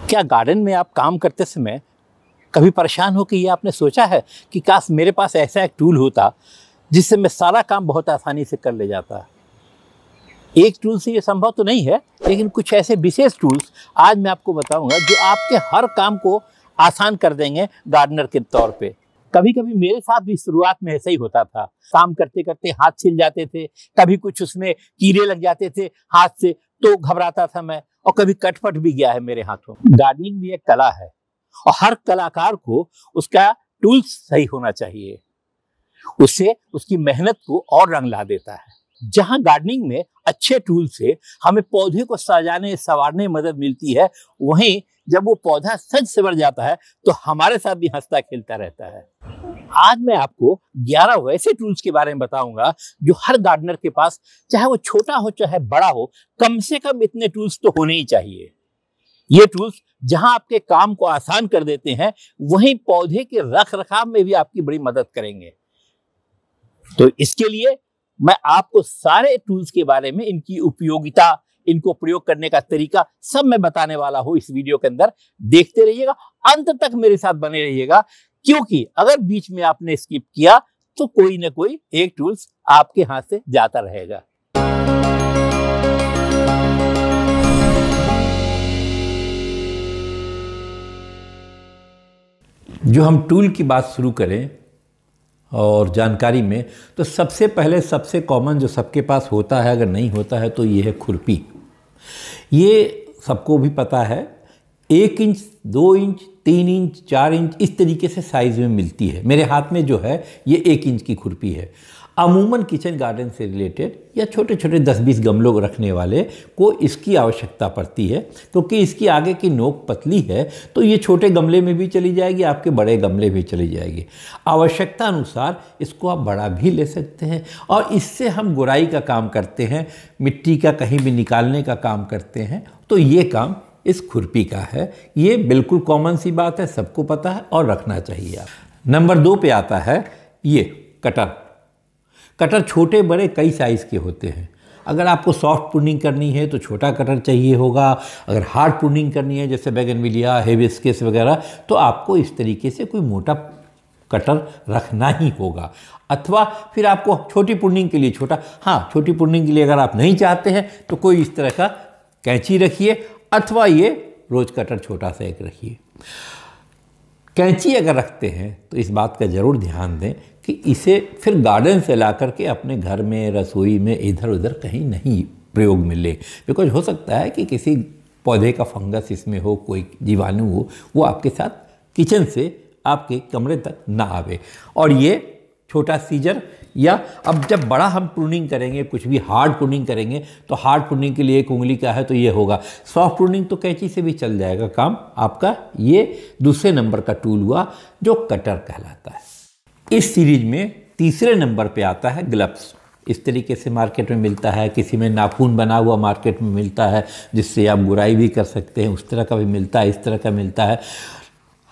क्या गार्डन में आप काम करते समय कभी परेशान हो कि ये आपने सोचा है कि काश मेरे पास ऐसा एक टूल होता जिससे मैं सारा काम बहुत आसानी से कर ले जाता। एक टूल से ये संभव तो नहीं है, लेकिन कुछ ऐसे विशेष टूल्स आज मैं आपको बताऊंगा जो आपके हर काम को आसान कर देंगे गार्डनर के तौर पे। कभी कभी मेरे साथ भी शुरुआत में ऐसा ही होता था, काम करते करते हाथ छिल जाते थे, कभी कुछ उसमें कीड़े लग जाते थे हाथ से, तो घबराता था मैं, और कभी कटपट भी गया है मेरे हाथों। गार्डनिंग भी एक कला है और हर कलाकार को उसका टूल सही होना चाहिए, उससे उसकी मेहनत को और रंग ला देता है। जहां गार्डनिंग में अच्छे टूल से हमें पौधे को सजाने संवारने में मदद मिलती है, वहीं जब वो पौधा सज संवर जाता है तो हमारे साथ भी हंसता खेलता रहता है। आज मैं आपको 11 वैसे टूल्स के बारे में बताऊंगा जो हर गार्डनर के पास, चाहे वो छोटा हो चाहे बड़ा हो, कम से कम इतने टूल्स तो होने ही चाहिए। ये टूल्स जहां आपके काम को आसान कर देते हैं, वहीं पौधे के रख रखाव में भी आपकी बड़ी मदद करेंगे। तो इसके लिए मैं आपको सारे टूल्स के बारे में, इनकी उपयोगिता, इनको प्रयोग करने का तरीका सब मैं बताने वाला हूं इस वीडियो के अंदर। देखते रहिएगा, अंत तक मेरे साथ बने रहिएगा, क्योंकि अगर बीच में आपने स्किप किया तो कोई ना कोई एक टूल्स आपके हाथ से जाता रहेगा। जो हम टूल की बात शुरू करें और जानकारी में, तो सबसे पहले सबसे कॉमन जो सबके पास होता है, अगर नहीं होता है तो ये है खुरपी। ये सबको भी पता है, 1 इंच, 2 इंच, 3 इंच, 4 इंच इस तरीके से साइज़ में मिलती है। मेरे हाथ में जो है ये 1 इंच की खुरपी है। अमूमन किचन गार्डन से रिलेटेड या छोटे छोटे 10-20 गमलों रखने वाले को इसकी आवश्यकता पड़ती है, क्योंकि इसकी आगे की नोक पतली है, तो ये छोटे गमले में भी चली जाएगी, आपके बड़े गमले भी चली जाएगी। आवश्यकता अनुसार इसको आप बड़ा भी ले सकते हैं, और इससे हम गुड़ाई का काम करते हैं, मिट्टी का कहीं भी निकालने का काम करते हैं, तो ये काम इस खुरपी का है। ये बिल्कुल कॉमन सी बात है, सबको पता है और रखना चाहिए आप। नंबर 2 पे आता है ये कटर। कटर छोटे बड़े कई साइज़ के होते हैं। अगर आपको सॉफ्ट प्रूनिंग करनी है तो छोटा कटर चाहिए होगा, अगर हार्ड प्रूनिंग करनी है जैसे बैगनविलिया, हिबिस्कस वगैरह, तो आपको इस तरीके से कोई मोटा कटर रखना ही होगा। अथवा फिर आपको छोटी प्रूनिंग के लिए छोटी प्रूनिंग के लिए अगर आप नहीं चाहते हैं तो कोई इस तरह का कैंची रखिए, अथवा ये रोज कटर छोटा सा एक रखिए। कैंची अगर रखते हैं तो इस बात का ज़रूर ध्यान दें कि इसे फिर गार्डन से ला करके अपने घर में, रसोई में इधर उधर कहीं नहीं प्रयोग में ले, बिकॉज हो सकता है कि किसी पौधे का फंगस इसमें हो, कोई जीवाणु हो, वो आपके साथ किचन से आपके कमरे तक ना आवे। और ये छोटा सीजर, या अब जब बड़ा हम प्रूनिंग करेंगे, कुछ भी हार्ड प्रूनिंग करेंगे, तो हार्ड प्रूनिंग के लिए 1 उंगली का है तो ये होगा। सॉफ्ट प्रूनिंग तो कैंची से भी चल जाएगा काम आपका। ये दूसरे नंबर का टूल हुआ जो कटर कहलाता है। इस सीरीज में तीसरे नंबर पे आता है ग्लव्स। इस तरीके से मार्केट में मिलता है, किसी में नाखून बना हुआ मार्केट में मिलता है जिससे आप गुड़ाई भी कर सकते हैं, उस तरह का भी मिलता है, इस तरह का मिलता है।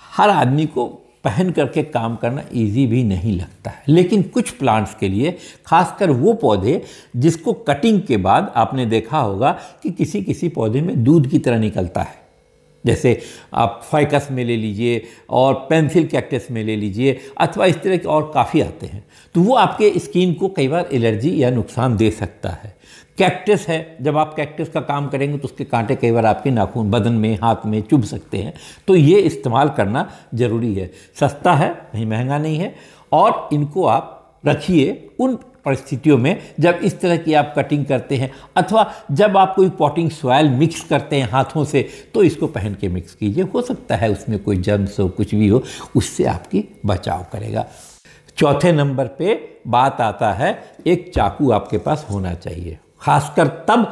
हर आदमी को पहन करके काम करना इजी भी नहीं लगता है, लेकिन कुछ प्लांट्स के लिए, खासकर वो पौधे जिसको कटिंग के बाद आपने देखा होगा कि किसी किसी पौधे में दूध की तरह निकलता है, जैसे आप फाइकस में ले लीजिए और पेंसिल कैक्टस में ले लीजिए, अथवा इस तरह के और काफ़ी आते हैं, तो वो आपके स्किन को कई बार एलर्जी या नुकसान दे सकता है। कैक्टस है, जब आप कैक्टस का काम करेंगे तो उसके कांटे कई बार आपके नाखून, बदन में, हाथ में चुभ सकते हैं, तो ये इस्तेमाल करना ज़रूरी है। सस्ता है, कहीं महंगा नहीं है, और इनको आप रखिए उन परिस्थितियों में जब इस तरह की आप कटिंग करते हैं, अथवा जब आप कोई पॉटिंग सॉइल मिक्स करते हैं हाथों से, तो इसको पहन के मिक्स कीजिए। हो सकता है उसमें कोई जर्म्स हो, कुछ भी हो, उससे आपकी बचाव करेगा। चौथे नंबर पे बात आता है, एक चाकू आपके पास होना चाहिए, खासकर तब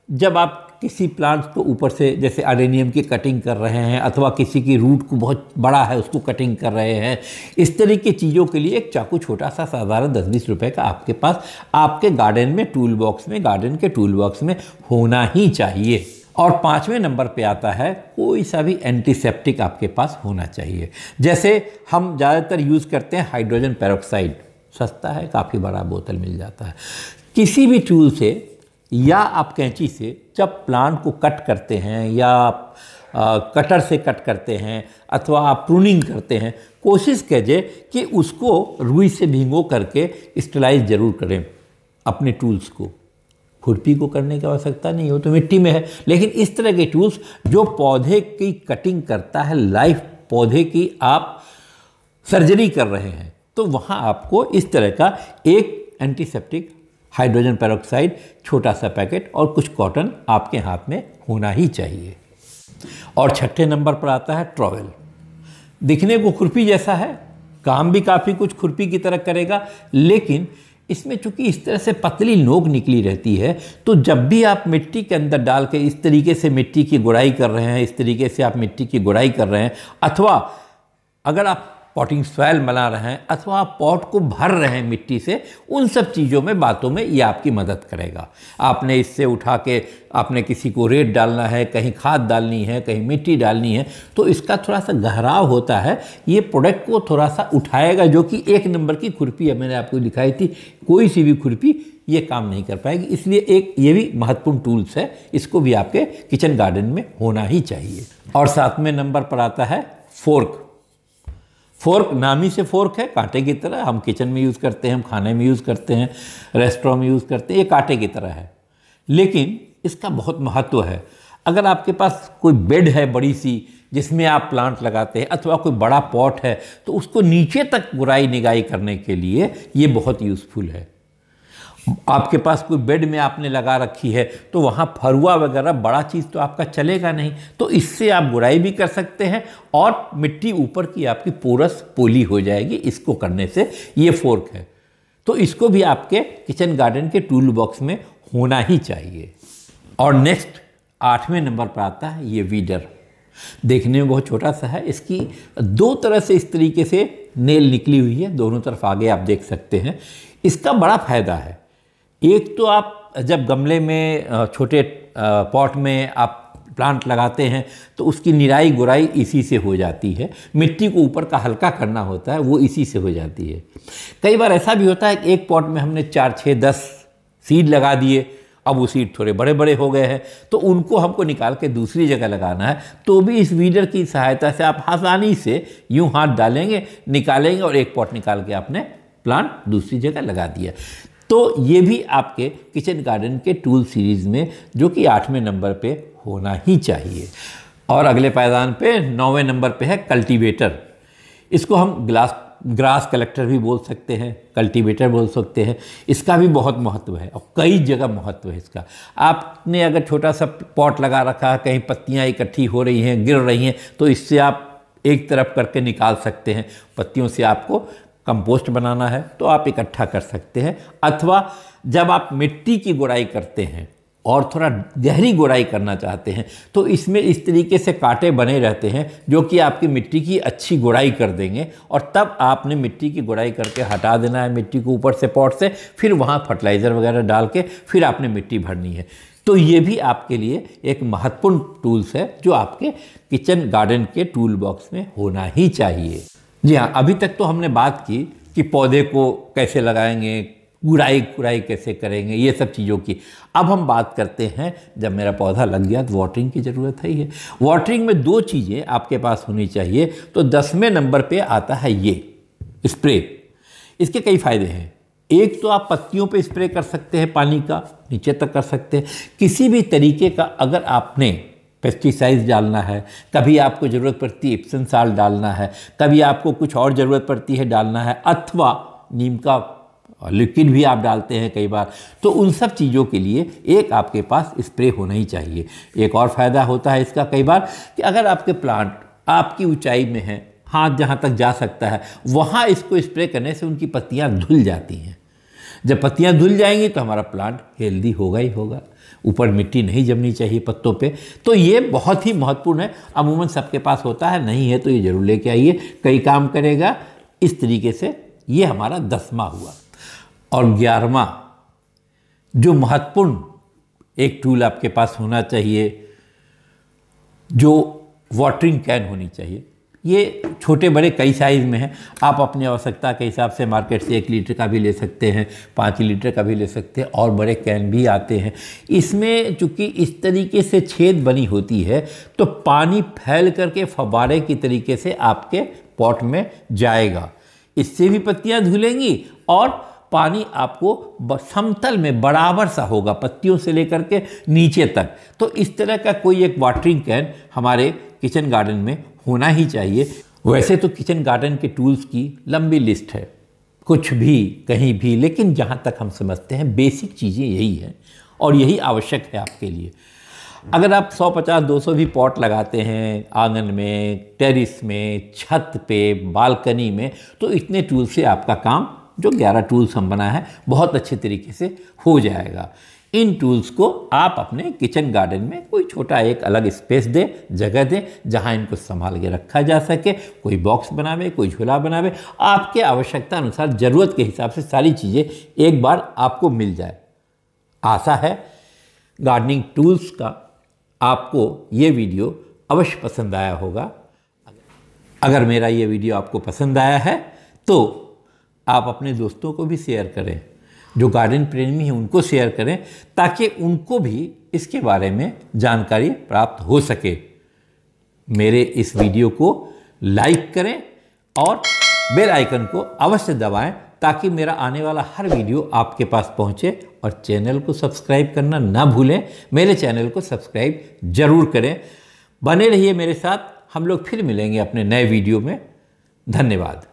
जब आप किसी प्लांट को ऊपर से, जैसे अडेनियम की कटिंग कर रहे हैं, अथवा किसी की रूट को बहुत बड़ा है उसको कटिंग कर रहे हैं। इस तरह की चीज़ों के लिए एक चाकू छोटा सा साधारण 10-20 रुपए का आपके पास, आपके गार्डन में टूल बॉक्स में, गार्डन के टूल बॉक्स में होना ही चाहिए। और 5वें नंबर पे आता है, कोई सा भी एंटीसेप्टिक आपके पास होना चाहिए। जैसे हम ज़्यादातर यूज़ करते हैं हाइड्रोजन पेरोक्साइड, सस्ता है, काफ़ी बड़ा बोतल मिल जाता है। किसी भी टूल से या आप कैंची से जब प्लांट को कट करते हैं या कटर से कट करते हैं अथवा आप प्रूनिंग करते हैं, कोशिश कीजिए कि उसको रुई से भिगो करके स्टरलाइज जरूर करें अपने टूल्स को। खुरपी को करने की आवश्यकता नहीं हो तो मिट्टी में है, लेकिन इस तरह के टूल्स जो पौधे की कटिंग करता है, लाइफ पौधे की आप सर्जरी कर रहे हैं, तो वहाँ आपको इस तरह का एक एंटीसेप्टिक हाइड्रोजन पेरोक्साइड छोटा सा पैकेट और कुछ कॉटन आपके हाथ में होना ही चाहिए। और छठे नंबर पर आता है ट्रॉवेल। दिखने को खुरपी जैसा है, काम भी काफ़ी कुछ खुरपी की तरह करेगा, लेकिन इसमें चूंकि इस तरह से पतली नोक निकली रहती है, तो जब भी आप मिट्टी के अंदर डाल के इस तरीके से मिट्टी की गुड़ाई कर रहे हैं, इस तरीके से आप मिट्टी की गुड़ाई कर रहे हैं, अथवा अगर आप पॉटिंग सॉइल बना रहे हैं अथवा आप पॉट को भर रहे हैं मिट्टी से, उन सब चीज़ों में बातों में ये आपकी मदद करेगा। आपने इससे उठा के आपने किसी को रेत डालना है, कहीं खाद डालनी है, कहीं मिट्टी डालनी है, तो इसका थोड़ा सा गहराव होता है, ये प्रोडक्ट को थोड़ा सा उठाएगा, जो कि एक नंबर की खुरपी है। मैंने आपको दिखाई थी, कोई सी भी खुरपी ये काम नहीं कर पाएगी। इसलिए एक ये भी महत्वपूर्ण टूल्स है, इसको भी आपके किचन गार्डन में होना ही चाहिए। और 7वें नंबर पर आता है फोर्क। फोर्क नाम ही से फोर्क है, कांटे की तरह। हम किचन में यूज़ करते हैं, हम खाने में यूज़ करते हैं, रेस्टोरेंट में यूज़ करते हैं, ये कांटे की तरह है, लेकिन इसका बहुत महत्व है। अगर आपके पास कोई बेड है बड़ी सी जिसमें आप प्लांट लगाते हैं, अथवा कोई बड़ा पॉट है, तो उसको नीचे तक गुड़ाई निगाई करने के लिए ये बहुत यूज़फुल है। आपके पास कोई बेड में आपने लगा रखी है, तो वहाँ फरुआ वगैरह बड़ा चीज़ तो आपका चलेगा नहीं, तो इससे आप गुड़ाई भी कर सकते हैं और मिट्टी ऊपर की आपकी पोरस पोली हो जाएगी इसको करने से। ये फोर्क है, तो इसको भी आपके किचन गार्डन के टूल बॉक्स में होना ही चाहिए। और नेक्स्ट 8वें नंबर पर आता है ये वीडर। देखने में बहुत छोटा सा है, इसकी 2 तरह से इस तरीके से नेल निकली हुई है, दोनों तरफ आगे आप देख सकते हैं। इसका बड़ा फायदा है, एक तो आप जब गमले में छोटे पॉट में आप प्लांट लगाते हैं तो उसकी निराई गुड़ाई इसी से हो जाती है, मिट्टी को ऊपर का हल्का करना होता है वो इसी से हो जाती है। कई बार ऐसा भी होता है कि एक पॉट में हमने 4, 6, 10 सीड लगा दिए, अब वो सीड थोड़े बड़े बड़े हो गए हैं, तो उनको हमको निकाल के दूसरी जगह लगाना है, तो भी इस वीडर की सहायता से आप आसानी से यूँ हाथ डालेंगे, निकालेंगे और एक पॉट निकाल के आपने प्लांट दूसरी जगह लगा दिया। तो ये भी आपके किचन गार्डन के टूल सीरीज़ में, जो कि 8वें नंबर पे होना ही चाहिए। और अगले पायदान पे 9वें नंबर पे है कल्टीवेटर। इसको हम ग्रास कलेक्टर भी बोल सकते हैं, कल्टीवेटर बोल सकते हैं। इसका भी बहुत महत्व है और कई जगह महत्व है इसका। आपने अगर छोटा सा पॉट लगा रखा है, कहीं पत्तियाँ इकट्ठी हो रही हैं, गिर रही हैं, तो इससे आप एक तरफ करके निकाल सकते हैं। पत्तियों से आपको कंपोस्ट बनाना है तो आप इकट्ठा कर सकते हैं, अथवा जब आप मिट्टी की गुड़ाई करते हैं और थोड़ा गहरी गुड़ाई करना चाहते हैं, तो इसमें इस तरीके से कांटे बने रहते हैं जो कि आपकी मिट्टी की अच्छी गुड़ाई कर देंगे, और तब आपने मिट्टी की गुड़ाई करके हटा देना है मिट्टी को ऊपर से पॉट से, फिर वहाँ फर्टिलाइज़र वगैरह डाल के फिर आपने मिट्टी भरनी है। तो ये भी आपके लिए एक महत्वपूर्ण टूल्स है जो आपके किचन गार्डन के टूल बॉक्स में होना ही चाहिए। जी हाँ, अभी तक तो हमने बात की कि पौधे को कैसे लगाएंगे, गुड़ाई कैसे करेंगे, ये सब चीज़ों की। अब हम बात करते हैं, जब मेरा पौधा लग गया तो वाटरिंग की ज़रूरत है ही है। वाटरिंग में 2 चीज़ें आपके पास होनी चाहिए। तो 10वें नंबर पे आता है ये स्प्रे। इसके कई फ़ायदे हैं। एक तो आप पत्तियों पे स्प्रे कर सकते हैं, पानी का नीचे तक कर सकते हैं। किसी भी तरीके का अगर आपने पेस्टिसाइड्स डालना है, कभी आपको ज़रूरत पड़ती है एप्सम साल्ट डालना है, कभी आपको कुछ और ज़रूरत पड़ती है डालना है, अथवा नीम का लिक्विड भी आप डालते हैं कई बार, तो उन सब चीज़ों के लिए एक आपके पास स्प्रे होना ही चाहिए। एक और फ़ायदा होता है इसका कई बार कि अगर आपके प्लांट आपकी ऊंचाई में हैं, हाथ जहाँ तक जा सकता है, वहाँ इसको स्प्रे करने से उनकी पत्तियाँ धुल जाती हैं। जब पत्तियाँ धुल जाएंगी तो हमारा प्लांट हेल्दी होगा ही होगा। ऊपर मिट्टी नहीं जमनी चाहिए पत्तों पे। तो ये बहुत ही महत्वपूर्ण है। अमूमन सबके पास होता है, नहीं है तो ये ज़रूर लेके आइए, कई काम करेगा। इस तरीके से ये हमारा 10वां हुआ। और 11वां जो महत्वपूर्ण एक टूल आपके पास होना चाहिए, जो वाटरिंग कैन होनी चाहिए। ये छोटे बड़े कई साइज़ में हैं। आप अपनी आवश्यकता के हिसाब से मार्केट से 1 लीटर का भी ले सकते हैं, 5 लीटर का भी ले सकते हैं, और बड़े कैन भी आते हैं। इसमें चूँकि इस तरीके से छेद बनी होती है तो पानी फैल करके फव्वारे की तरीके से आपके पॉट में जाएगा। इससे भी पत्तियाँ धुलेंगी और पानी आपको समतल में बराबर सा होगा, पत्तियों से लेकर के नीचे तक। तो इस तरह का कोई एक वाटरिंग कैन हमारे किचन गार्डन में होना ही चाहिए। वैसे तो किचन गार्डन के टूल्स की लंबी लिस्ट है, कुछ भी कहीं भी, लेकिन जहाँ तक हम समझते हैं बेसिक चीज़ें यही हैं और यही आवश्यक है आपके लिए। अगर आप 150-200 भी पॉट लगाते हैं आंगन में, टेरिस में, छत पे, बालकनी में, तो इतने टूल से आपका काम, जो 11 टूल्स हम बना है, बहुत अच्छे तरीके से हो जाएगा। इन टूल्स को आप अपने किचन गार्डन में कोई छोटा एक अलग स्पेस दें, जगह दें, जहां इनको संभाल के रखा जा सके। कोई बॉक्स बनावे, कोई झोला बनावे, आपके आवश्यकता अनुसार, ज़रूरत के हिसाब से सारी चीज़ें एक बार आपको मिल जाए। आशा है गार्डनिंग टूल्स का आपको ये वीडियो अवश्य पसंद आया होगा। अगर मेरा ये वीडियो आपको पसंद आया है तो आप अपने दोस्तों को भी शेयर करें, जो गार्डन प्रेमी हैं उनको शेयर करें, ताकि उनको भी इसके बारे में जानकारी प्राप्त हो सके। मेरे इस वीडियो को लाइक करें और बेल आइकन को अवश्य दबाएं, ताकि मेरा आने वाला हर वीडियो आपके पास पहुंचे। और चैनल को सब्सक्राइब करना ना भूलें, मेरे चैनल को सब्सक्राइब जरूर करें। बने रहिए मेरे साथ, हम लोग फिर मिलेंगे अपने नए वीडियो में। धन्यवाद।